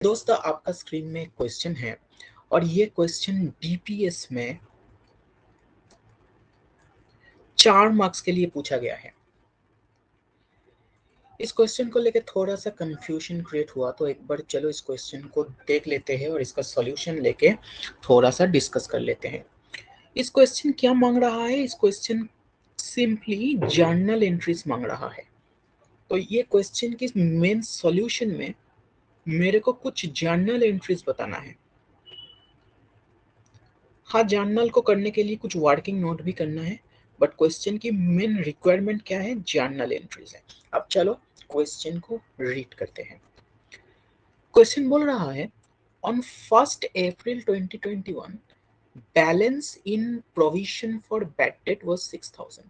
दोस्तों आपका स्क्रीन में एक क्वेश्चन है और ये क्वेश्चन डीपीएस में 4 मार्क्स के लिए पूछा गया है। इस क्वेश्चन को लेकर थोड़ा सा कंफ्यूजन क्रिएट हुआ, तो एक बार चलो इस क्वेश्चन को देख लेते हैं और इसका सॉल्यूशन लेके थोड़ा सा डिस्कस कर लेते हैं। इस क्वेश्चन क्या मांग रहा है? इस क्वेश्चन सिंपली जर्नल एंट्रीज मांग रहा है। तो ये क्वेश्चन की मेन सॉल्यूशन में मेरे को कुछ जर्नल एंट्रीज बताना है। हाँ, जर्नल को करने के लिए कुछ वर्किंग नोट भी करना है, बट क्वेश्चन की मेन रिक्वायरमेंट क्या है? जर्नल एंट्रीज है। अब चलो क्वेश्चन को रीड करते हैं। क्वेश्चन बोल रहा है, on 1st April 2021 balance in provision for bad date was 6000।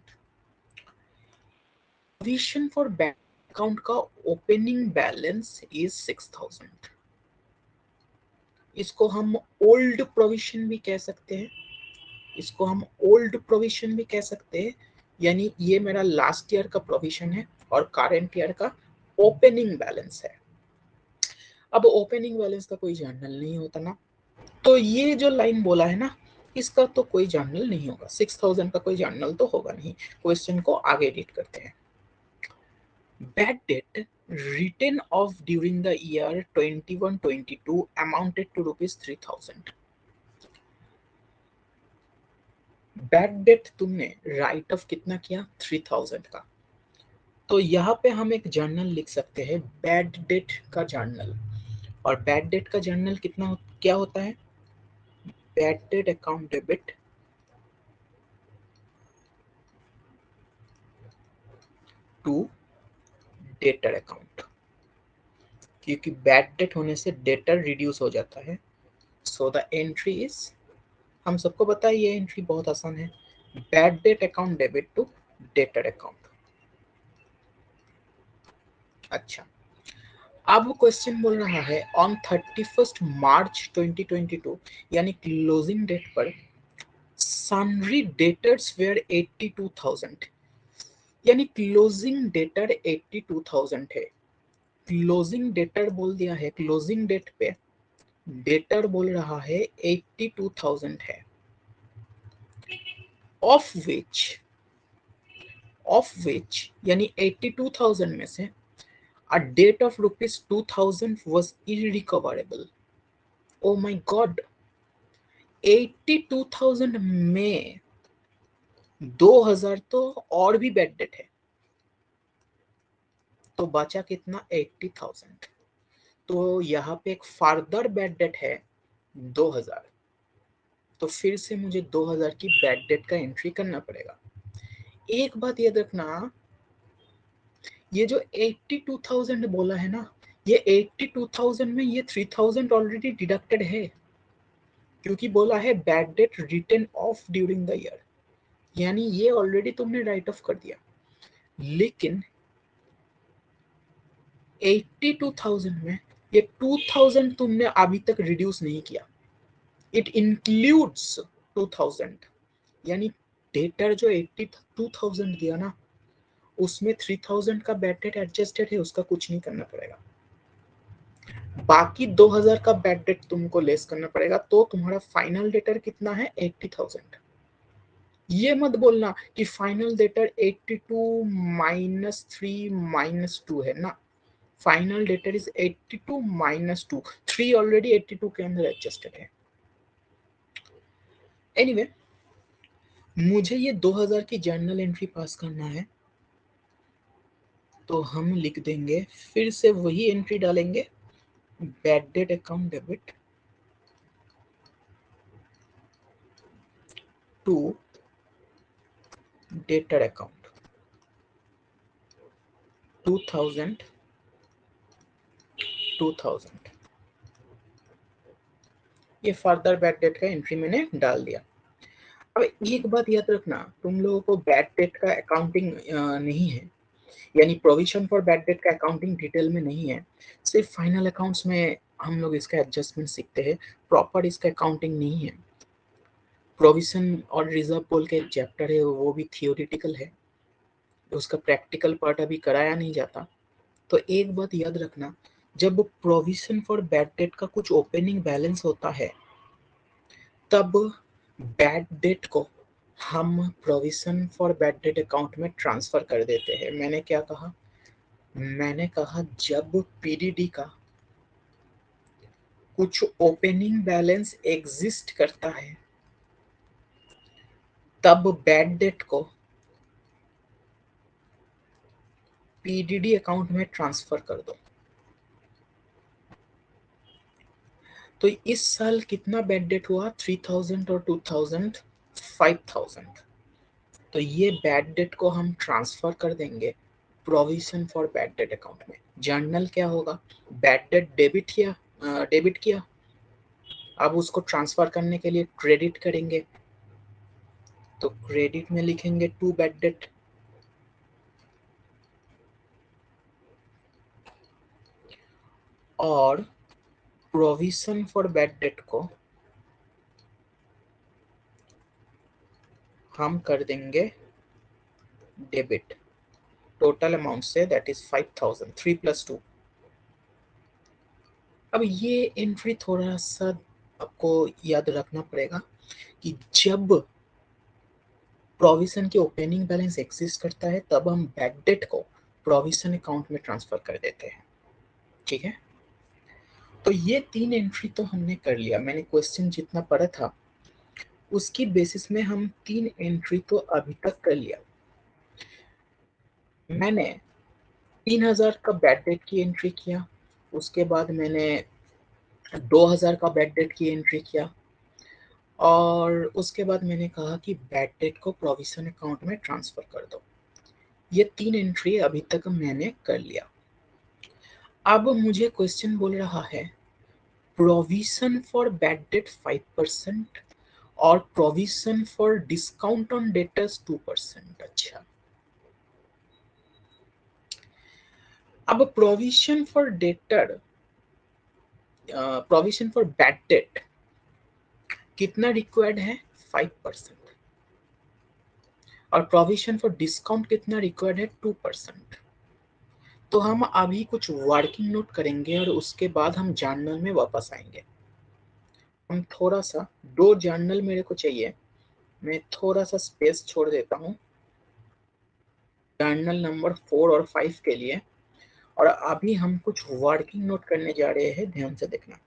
Provision for bad account का ओपनिंग बैलेंस इज 6000। इसको हम ओल्ड प्रोविजन भी कह सकते हैं, इसको हम ओल्ड प्रोविजन भी कह सकते हैं, यानी ये मेरा लास्ट ईयर का प्रोविजन है और करंट ईयर का ओपनिंग बैलेंस है। अब ओपनिंग बैलेंस का कोई जर्नल नहीं होता ना, तो ये जो लाइन बोला है ना, इसका तो कोई जर्नल नहीं होगा। 6000 का कोई जर्नल तो होगा नहीं। क्वेश्चन को आगे रीड करते हैं। Bad date written off during the year 21-22 amounted to rupees 3000। Bad debt तुमने राइट ऑफ कितना किया? 3000 का। तो यहाँ पे हम एक जर्नल लिख सकते हैं, बैड डेट का जर्नल। और बैड डेट का जर्नल क्या होता है? Bad debt account debit to debtor account, क्योंकि बैड डेट होने से डेटर रिड्यूस हो जाता है। सो द एंट्री इज, हम सबको पता है ये एंट्री बहुत आसान है, bad debt account debit to debtor account. अच्छा, अब क्वेश्चन बोल रहा है ऑन 31st March 2022 यानी क्लोजिंग डेट पर सन्ड्री डेटर्स वेयर 82,000, यानी क्लोजिंग डेटर 82,000 है। क्लोजिंग डेटर बोल दिया है, क्लोजिंग डेट पे डेटर बोल रहा है 82,000 है। ऑफ विच यानी 82,000 में से a debt of rupees 2000 was irrecoverable। Oh my God, 82,000 में 2000 तो और भी बैड डेट है, तो बचा कितना? 80,000। तो यहाँ पे एक फर्दर बैड डेट है 2000, तो फिर से मुझे 2000 की बैड डेट का एंट्री करना पड़ेगा। एक बात याद रखना, ये जो 82,000 बोला है ना, ये 82,000 में ये 3000 ऑलरेडी डिडक्टेड है, क्योंकि बोला है bad debt written off during the year, यानी ये ऑलरेडी तुमने राइट ऑफ कर दिया। लेकिन 82,000 में ये 2000 तुमने अभी तक रिड्यूस नहीं किया, इट इंक्लूड्स 2000, यानी डेटर जो 82,000 दिया ना, उसमें 3000 का बैड डेट एडजस्टेड है, उसका कुछ नहीं करना पड़ेगा। बाकी 2000 का बैड डेट तुमको लेस करना पड़ेगा, तो तुम्हारा फाइनल डेटर कितना है? 80,000। ये मत बोलना कि फाइनल डेटर 82 माइनस 3 माइनस 2 है ना, final debtor is 82 minus 2, 3 already 82 के अंदर एडजस्टेड है। एनीवे मुझे ये 2000 की जर्नल एंट्री पास करना है, तो हम लिख देंगे, फिर से वही एंट्री डालेंगे, bad debt account debit to debtor account 2000 2000। ये फर्दर बैड डेट का एंट्री मैंने डाल दिया। अब एक बात याद रखना, तुम लोगों को बैड डेट का अकाउंटिंग नहीं है, यानी प्रोविजन फॉर बैड डेट का अकाउंटिंग डिटेल में नहीं है, सिर्फ फाइनल अकाउंट्स में हम लोग इसका एडजस्टमेंट सीखते हैं, प्रॉपर इसका अकाउंटिंग नहीं है। प्रोविजन और रिजर्व बोल के एक चैप्टर है, वो भी थियोरिटिकल है, उसका प्रैक्टिकल पार्ट अभी कराया नहीं जाता। तो एक बात याद रखना, जब प्रोविजन फॉर बैड डेट का कुछ ओपनिंग बैलेंस होता है तब बैड डेट को हम provision for bad debt account में ट्रांसफर कर देते हैं। मैंने क्या कहा? मैंने कहा जब पीडीडी का कुछ ओपनिंग बैलेंस एग्जिस्ट करता है तब बैड डेट को पीडीडी अकाउंट में ट्रांसफर कर दो। तो इस साल कितना बैड डेट हुआ? 3000 और 2000 5000। तो ये बैड डेट को हम ट्रांसफर कर देंगे provision for bad debt account में। जर्नल क्या होगा? बैड डेट डेबिट किया, अब उसको ट्रांसफर करने के लिए क्रेडिट करेंगे, तो क्रेडिट में लिखेंगे टू बैड डेट। और प्रोविजन फॉर बैड डेट को हम कर देंगे डेबिट टोटल अमाउंट से, दैट इज 5000, 3 + 2। अब ये एंट्री थोड़ा सा आपको याद रखना पड़ेगा कि जब प्रोविजन की ओपनिंग बैलेंस एग्जिस्ट करता है तब हम बैड डेट को प्रोविजन अकाउंट में ट्रांसफर कर देते हैं। ठीक है, तो ये 3 एंट्री तो हमने कर लिया। मैंने क्वेश्चन जितना पढ़ा था उसकी बेसिस में हम 3 एंट्री तो अभी तक कर लिया। मैंने 3000 का बैड डेट की एंट्री किया, उसके बाद मैंने 2000 का बैड डेट की एंट्री किया, और उसके बाद मैंने कहा कि बैड डेट को प्रोविजन अकाउंट में ट्रांसफर कर दो। ये 3 एंट्री अभी तक मैंने कर लिया। अब मुझे क्वेश्चन बोल रहा है प्रोविजन फॉर बैड डेट 5% और provision for discount on debtors 2%। अच्छा, अब प्रोविजन फॉर बैड डेट कितना रिक्वायर्ड है? 5%। और प्रोविजन फॉर डिस्काउंट कितना रिक्वायर्ड है? 2%। तो हम अभी कुछ वर्किंग नोट करेंगे और उसके बाद हम जर्नल में वापस आएंगे। हम थोड़ा सा, 2 जर्नल मेरे को चाहिए, मैं थोड़ा सा स्पेस छोड़ देता हूँ जर्नल नंबर 4 और 5 के लिए, और अभी हम कुछ वर्किंग नोट करने जा रहे हैं, ध्यान से देखना।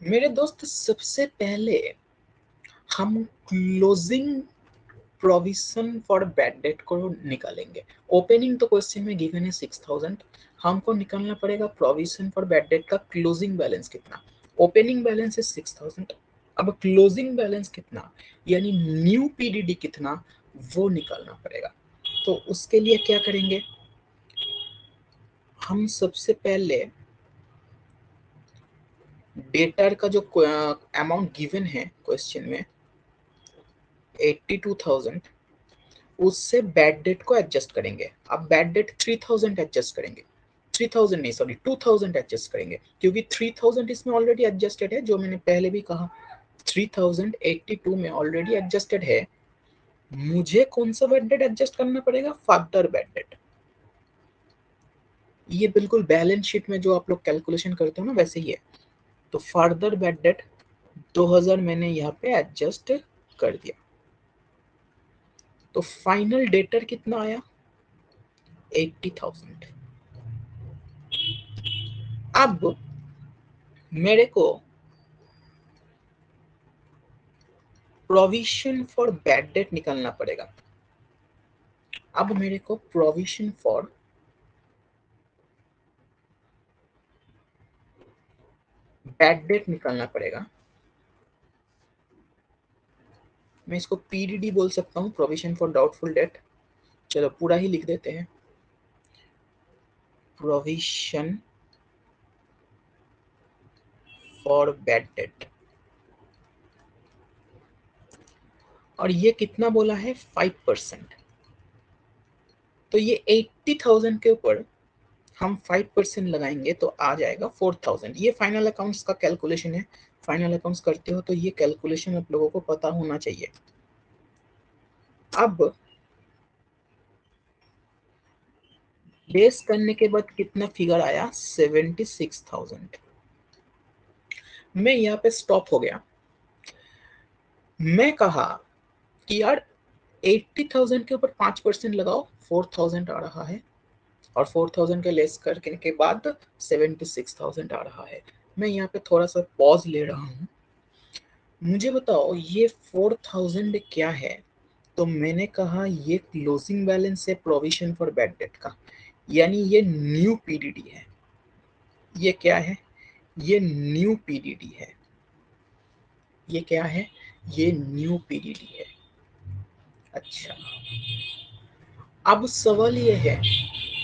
मेरे दोस्त, सबसे पहले हम closing provision for bad date को निकालेंगे। ओपनिंग तो क्वेश्चन में गिवन है 6000, हमको निकालना पड़ेगा प्रोविजन फॉर बैड डेट का क्लोजिंग बैलेंस कितना। ओपनिंग बैलेंस है 6000, अब क्लोजिंग बैलेंस कितना यानी न्यू पीडीडी कितना, वो निकालना पड़ेगा। तो उसके लिए क्या करेंगे? हम सबसे पहले डेटर का जो अमाउंट गिवन है क्वेश्चन में 82,000, उससे बैड डेट को एडजस्ट करेंगे। अब बैड डेट 3000 एडजस्ट करेंगे, 3000 नहीं, सॉरी 2000 एडजस्ट करेंगे, क्योंकि 3000 इसमें ऑलरेडी एडजस्टेड है, जो मैंने पहले भी कहा 3082 में ऑलरेडी एडजस्टेड है। मुझे कौन सा बैड डेट एडजस्ट करना पड़ेगा? Further bad date. ये बिल्कुल बैलेंस शीट में जो आप लोग कैलकुलेशन करते हो ना, वैसे ही है। तो फर्दर बैड डेट 2000 मैंने यहाँ पे एडजस्ट कर दिया। तो फाइनल डेटर कितना आया? 80,000। अब मेरे को प्रोविजन फॉर बैड डेट निकालना पड़ेगा। अब मेरे को प्रोविजन फॉर बैड डेट निकालना पड़ेगा। मैं इसको पीडीडी बोल सकता हूँ, प्रोविजन फॉर डाउटफुल डेट। चलो पूरा ही लिख देते हैं, प्रोविजन फॉर बैड डेट। और ये कितना बोला है? 5%। तो ये 80,000 के ऊपर हम 5% लगाएंगे तो आ जाएगा 4000। ये फाइनल अकाउंट्स का कैलकुलेशन है, फाइनल अकाउंट्स करते हो तो ये कैलकुलेशन आप लोगों को पता होना चाहिए। अब बेस करने के बाद कितना फिगर आया? 76,000। मैं यहाँ पे स्टॉप हो गया। मैं कहा कि यार 80,000 के ऊपर 5% लगाओ, 4,000 आ रहा है, और 4,000 के लेस करने के बाद 76,000 आ रहा है। मैं यहाँ पे थोड़ा सा पॉज ले रहा हूँ। मुझे बताओ ये 4,000 क्या है? तो मैंने कहा ये क्लोजिंग बैलेंस है प्रोविजन फॉर बैड डेट का, यानी ये न्यू पीडीडी है। ये क्या है? ये न्यू पीडीडी है। ये क्या है? ये न्यू पीडीडी है। अच्छा, अब सवाल ये है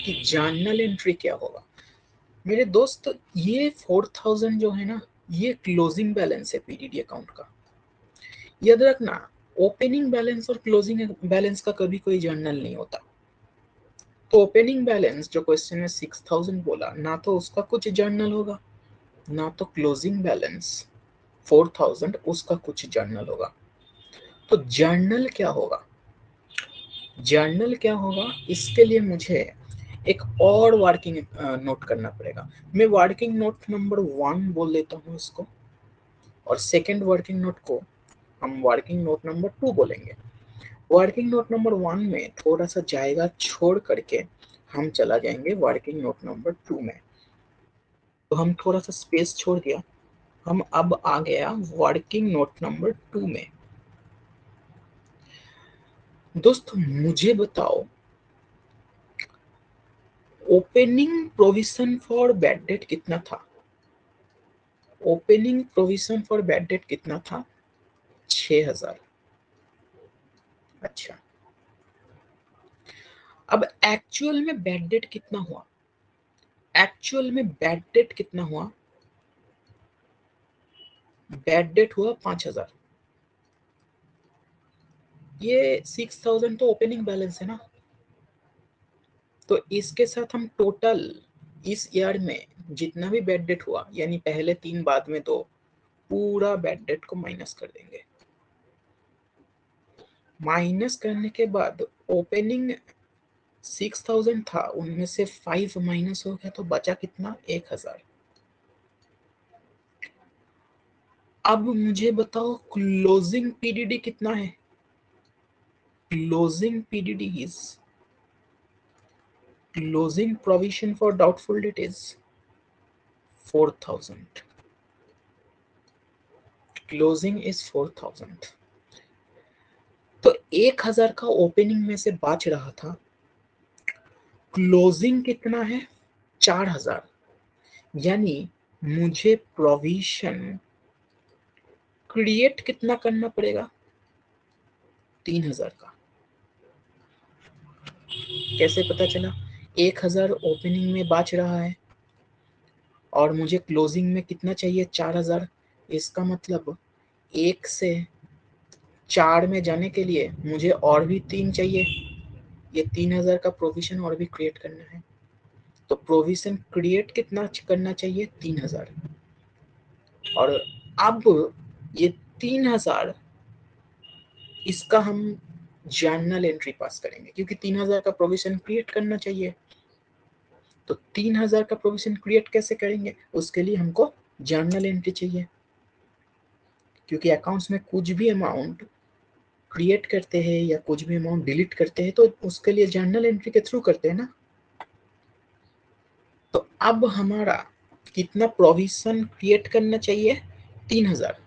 कि जर्नल एंट्री क्या होगा? मेरे दोस्त, ये 4,000 जो है ना, ये क्लोजिंग बैलेंस है पीडीडी अकाउंट का। याद रखना, ओपनिंग बैलेंस और क्लोजिंग बैलेंस का कभी कोई जर्नल नहीं होता। तो ओपनिंग बैलेंस जो क्वेश्चन में 6,000 बोला, ना तो उसका कुछ जर्नल होगा, ना तो क्लोजिंग बैलेंस 4,000 उसका कुछ जर्नल होगा। तो जर्नल क्या होगा? जर्नल क्या होगा, इसके लिए मुझे एक और वर्किंग नोट करना पड़ेगा। मैं वर्किंग नोट नंबर 1 बोल देता हूँ इसको, और सेकेंड वर्किंग नोट को हम वर्किंग नोट नंबर 2 बोलेंगे। वर्किंग नोट नंबर 1 में थोड़ा सा जाएगा छोड़ करके हम चला जाएंगे वर्किंग नोट नंबर 2 में। तो हम थोड़ा सा स्पेस छोड़ दिया, हम अब आ गया वर्किंग नोट नंबर 2 में। दोस्त मुझे बताओ, opening provision for bad date कितना था? Opening provision for bad date कितना था? 6,000। अच्छा, अब एक्चुअल में बैड डेट कितना हुआ? एक्चुअल में बैड डेट कितना हुआ? बैड डेट हुआ 5,000। ये 6,000 तो ओपनिंग बैलेंस है ना, तो इसके साथ हम टोटल इस ईयर में जितना भी बैड डेट हुआ, यानी पहले 3 बाद में 2, पूरा बैड डेट को माइनस कर देंगे। माइनस करने के बाद ओपनिंग 6,000 था, उनमें से 5 माइनस हो गया, तो बचा कितना? 1,000। अब मुझे बताओ क्लोजिंग पीडीडी कितना है? Closing PDD is closing provision for doubtful date is 4,000। Closing is 4,000। तो 1,000 का ओपनिंग में से बच रहा था, क्लोजिंग कितना है? 4,000। यानी मुझे प्रोविजन क्रिएट कितना करना पड़ेगा? 3,000 का। कैसे पता चला? 1,000 ओपनिंग में बच रहा है और मुझे क्लोजिंग में कितना चाहिए? 4,000। इसका मतलब 1 से 4 में जाने के लिए मुझे और भी 3 चाहिए। ये 3,000 का प्रोविजन और भी क्रिएट करना है। तो प्रोविजन क्रिएट कितना करना चाहिए? 3,000। और अब ये 3,000, इसका हम जर्नल एंट्री पास करेंगे, क्योंकि 3,000 का प्रोविजन क्रिएट करना चाहिए। तो 3,000 का प्रोविजन क्रिएट कैसे करेंगे? उसके लिए हमको जर्नल एंट्री चाहिए, क्योंकि अकाउंट्स में कुछ भी अमाउंट क्रिएट करते हैं या कुछ भी अमाउंट डिलीट करते हैं तो उसके लिए जर्नल एंट्री के थ्रू करते हैं ना। तो अब हमारा कितना प्रोविजन क्रिएट करना चाहिए? 3,000।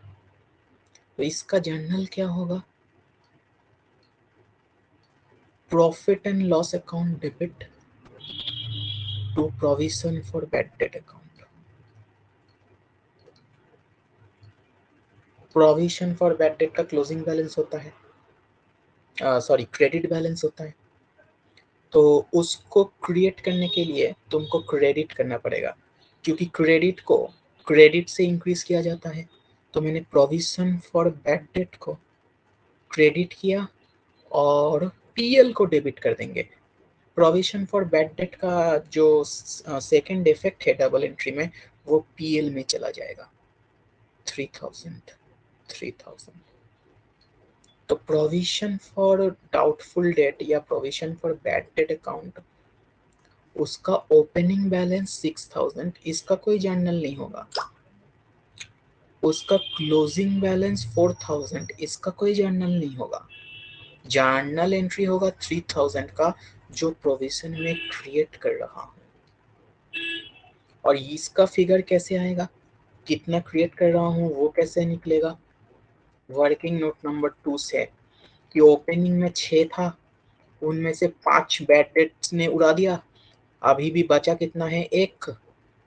तो इसका जर्नल क्या होगा? Profit and loss account debit to provision for bad debt account. Provision for bad debt का क्लोजिंग बैलेंस होता है, सॉरी क्रेडिट बैलेंस होता है। तो उसको क्रिएट करने के लिए तुमको क्रेडिट करना पड़ेगा, क्योंकि क्रेडिट को क्रेडिट से इंक्रीज किया जाता है। तो मैंने प्रोविजन फॉर बैड डेट को क्रेडिट किया और पीएल को डेबिट कर देंगे। प्रोविजन फॉर बैड डेट का जो सेकंड इफेक्ट है डबल एंट्री में, वो पीएल में चला जाएगा। 3,000। 3,000। तो प्रोविजन फॉर डाउटफुल डेट या provision for bad debt account, उसका ओपनिंग बैलेंस 6000, इसका कोई जर्नल नहीं होगा। उसका क्लोजिंग बैलेंस 4000, इसका कोई जर्नल नहीं होगा। जर्नल एंट्री होगा 3000 का, जो प्रोविजन में क्रिएट कर रहा हूँ। और इसका फिगर कैसे आएगा, कितना क्रिएट कर रहा हूँ वो कैसे निकलेगा? वर्किंग नोट नंबर 2 से कि ओपनिंग में 6 था, उनमें से 5 बैड डेट्स ने उड़ा दिया, अभी भी बचा कितना है? 1।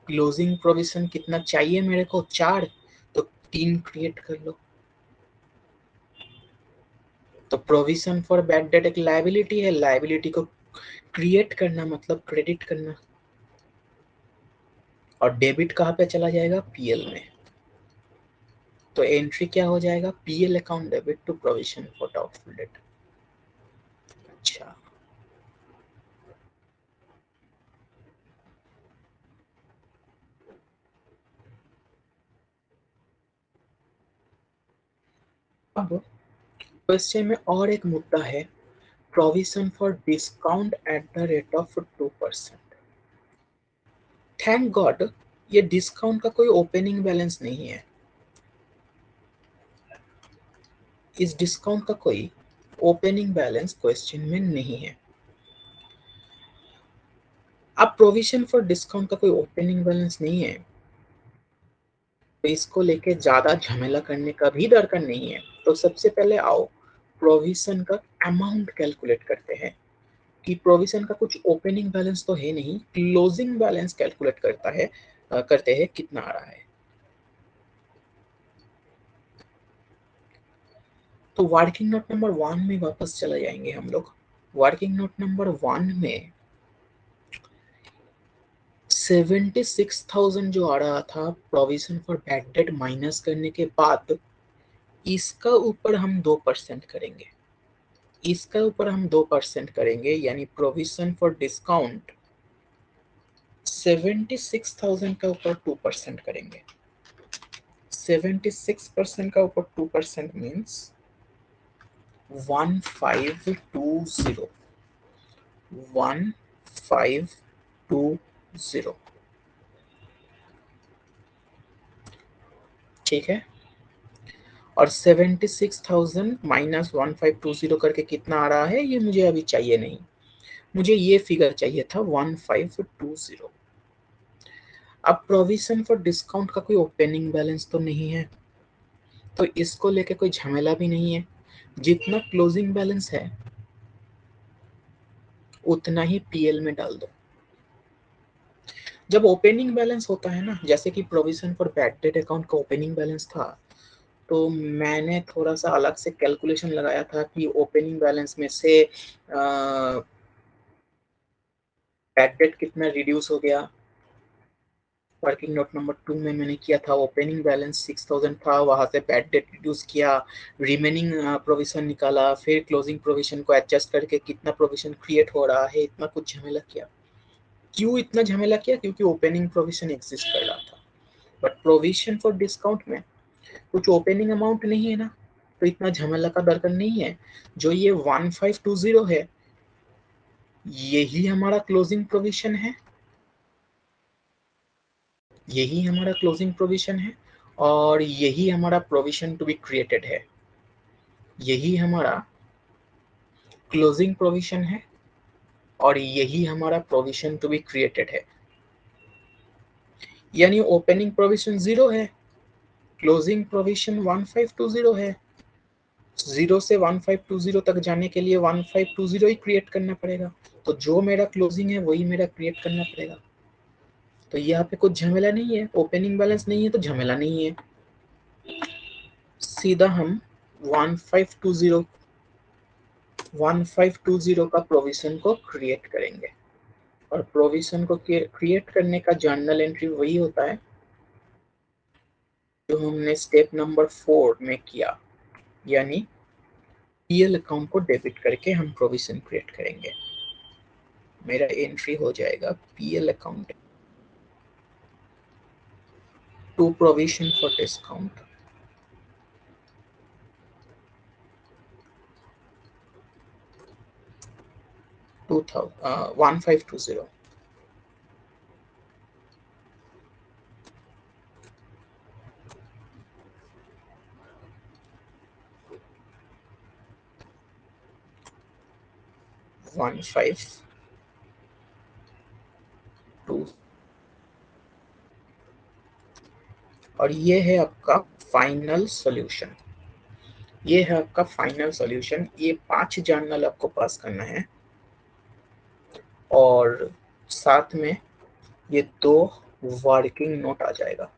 क्लोजिंग प्रोविजन कितना चाहिए मेरे को? 4, तो 3 क्रिएट कर लो। तो प्रोविजन फॉर बैड डेट एक लायबिलिटी है, लायबिलिटी को क्रिएट करना मतलब क्रेडिट करना। और डेबिट कहाँ पे चला जाएगा? पीएल में। तो एंट्री क्या हो जाएगा? PL account debit to provision for doubtful debt. अच्छा, अब क्वेश्चन में और एक मुद्दा है, provision for discount at the rate of 2%। Thank God ये डिस्काउंट का कोई ओपनिंग बैलेंस नहीं है। इस डिस्काउंट का कोई ओपनिंग बैलेंस क्वेश्चन में नहीं है। अब प्रोविजन फॉर डिस्काउंट का कोई ओपनिंग बैलेंस नहीं है, तो इसको लेके ज्यादा झमेला करने का भी दरकार नहीं है। तो सबसे पहले आओ प्रोविजन का अमाउंट कैलकुलेट करते हैं कि प्रोविजन का कुछ ओपनिंग बैलेंस तो है नहीं, क्लोजिंग बैलेंस कैलकुलेट करते हैं कितना आ रहा है। तो वर्किंग नोट नंबर 1 में वापस चले जाएंगे हम लोग। वर्किंग नोट नंबर 1 में 76,000 जो आ रहा था provision for bad date minus करने के बाद, इसका ऊपर हम 2% करेंगे। इसका ऊपर हम 2% करेंगे, यानी प्रोविजन फॉर डिस्काउंट 76,000 का ऊपर 2% करेंगे। 76% का ऊपर 2% मीन्स 1520। 1520, ठीक है। और 76,000 माइनस 1520 करके कितना आ रहा है ये मुझे अभी चाहिए नहीं, मुझे ये फिगर चाहिए था 1520। अब प्रोविजन फॉर डिस्काउंट का कोई ओपनिंग बैलेंस तो नहीं है, तो इसको लेके कोई झमेला भी नहीं है। जितना क्लोजिंग बैलेंस है उतना ही पीएल में डाल दो। जब ओपनिंग बैलेंस होता है ना, जैसे कि provision for bad debt account का ओपनिंग बैलेंस था, तो मैंने थोड़ा सा अलग से कैलकुलेशन लगाया था कि ओपनिंग बैलेंस में से बैड डेट कितना रिड्यूस हो गया। वर्किंग नोट नंबर 2 में मैंने किया था, ओपनिंग बैलेंस 6000 था, वहां से बैड डेट रिड्यूस किया, रिमेनिंग प्रोविजन निकाला, फिर क्लोजिंग प्रोविजन को एडजस्ट करके कितना प्रोविजन क्रिएट हो रहा है, इतना कुछ झमेला किया। क्यों इतना झमेला किया? क्योंकि ओपनिंग प्रोविजन एग्जिस्ट कर रहा था। बट प्रोविजन फॉर डिस्काउंट में कुछ ओपनिंग अमाउंट नहीं है ना, तो इतना झमेला का दरकार नहीं है। जो ये 1520 है, यही हमारा क्लोजिंग प्रोविजन है, यही हमारा क्लोजिंग प्रोविजन है, और यही हमारा प्रोविजन टू बी क्रिएटेड है। यही हमारा क्लोजिंग प्रोविजन है और यही हमारा प्रोविजन टू बी क्रिएटेड है। यानी ओपनिंग प्रोविजन 0 है, क्लोजिंग प्रोविजन 1520 है। 0 से 1520 तक जाने के लिए 1520 ही क्रिएट करना पड़ेगा, तो जो मेरा क्लोजिंग है वही मेरा क्रिएट करना पड़ेगा। तो यहाँ पे कुछ झमेला नहीं है, ओपनिंग बैलेंस नहीं है तो झमेला नहीं है। सीधा हम 1520 का प्रोविजन को क्रिएट करेंगे, और प्रोविजन को क्रिएट करने का जर्नल एंट्री वही होता है जो हमने स्टेप नंबर 4 में किया, यानी पीएल अकाउंट को डेबिट करके हम प्रोविजन क्रिएट करेंगे। मेरा एंट्री हो जाएगा PL account to provision for discount. 1520 1520 और ये है आपका फाइनल सॉल्यूशन। ये है आपका फाइनल सॉल्यूशन। ये 5 जर्नल आपको पास करना है और साथ में ये 2 वर्किंग नोट आ जाएगा।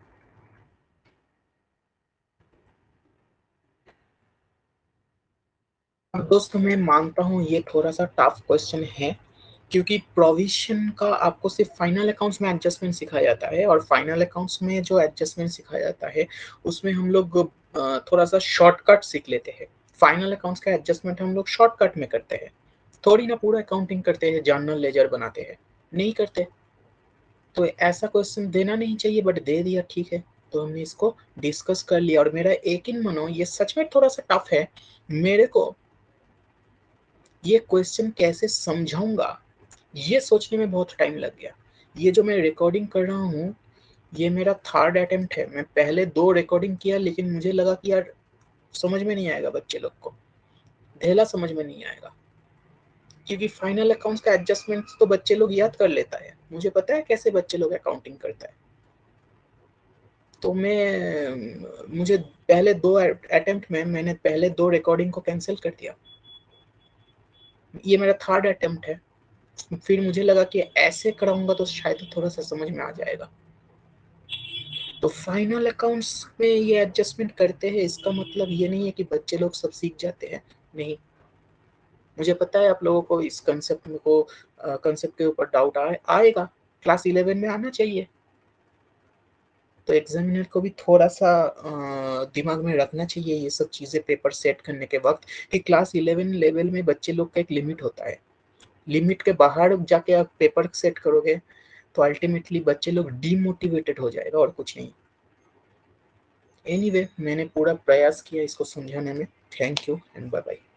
अब दोस्तों मैं मानता हूँ ये थोड़ा सा टफ क्वेश्चन है, क्योंकि प्रोविजन का आपको सिर्फ फाइनल अकाउंट्स में एडजस्टमेंट सिखाया जाता है और फाइनल अकाउंट्स में जो एडजस्टमेंट सिखाया जाता है उसमें हम लोग थोड़ा सा शॉर्टकट सीख लेते हैं। फाइनल अकाउंट्स का एडजस्टमेंट हम लोग शॉर्टकट में करते हैं, थोड़ी ना पूरा अकाउंटिंग करते हैं, जर्नल लेजर बनाते हैं, नहीं करते। तो ऐसा क्वेश्चन देना नहीं चाहिए बट दे दिया, ठीक है। तो हमने इसको डिस्कस कर लिया और मेरा यकीन मानो ये सच में थोड़ा सा टफ है। मेरे को ये क्वेश्चन कैसे समझाऊंगा ये सोचने में बहुत टाइम लग गया। ये जो मैं रिकॉर्डिंग कर रहा हूँ ये मेरा 3rd अटेम्प्ट है। मैं पहले 2 रिकॉर्डिंग किया लेकिन मुझे लगा कि यार समझ में नहीं आएगा, बच्चे लोग को ढेला समझ में नहीं आएगा, क्योंकि फाइनल अकाउंट्स का एडजस्टमेंट तो बच्चे लोग याद कर लेता है। मुझे पता है कैसे बच्चे लोग अकाउंटिंग करता है। तो मुझे पहले 2 अटेम्प्ट में मैंने पहले 2 रिकॉर्डिंग को कैंसिल कर दिया। ये मेरा 3rd अटेम्प्ट है। फिर मुझे लगा कि ऐसे कराऊंगा तो शायद थोड़ा सा समझ में आ जाएगा। तो फाइनल अकाउंट्स में ये एडजस्टमेंट करते हैं, इसका मतलब ये नहीं है कि बच्चे लोग सब सीख जाते हैं, नहीं। मुझे पता है आप लोगों को इस कंसेप्ट के ऊपर डाउट आएगा। क्लास 11 में आना चाहिए। तो एग्जामिनर को भी थोड़ा सा दिमाग में रखना चाहिए ये सब चीज़ें पेपर सेट करने के वक्त, कि क्लास 11 लेवल में बच्चे लोग का एक लिमिट होता है। लिमिट के बाहर जाके आप पेपर सेट करोगे तो अल्टीमेटली बच्चे लोग डीमोटिवेटेड हो जाएगा और कुछ नहीं। एनीवे, मैंने पूरा प्रयास किया इसको समझाने में। Thank you and bye bye.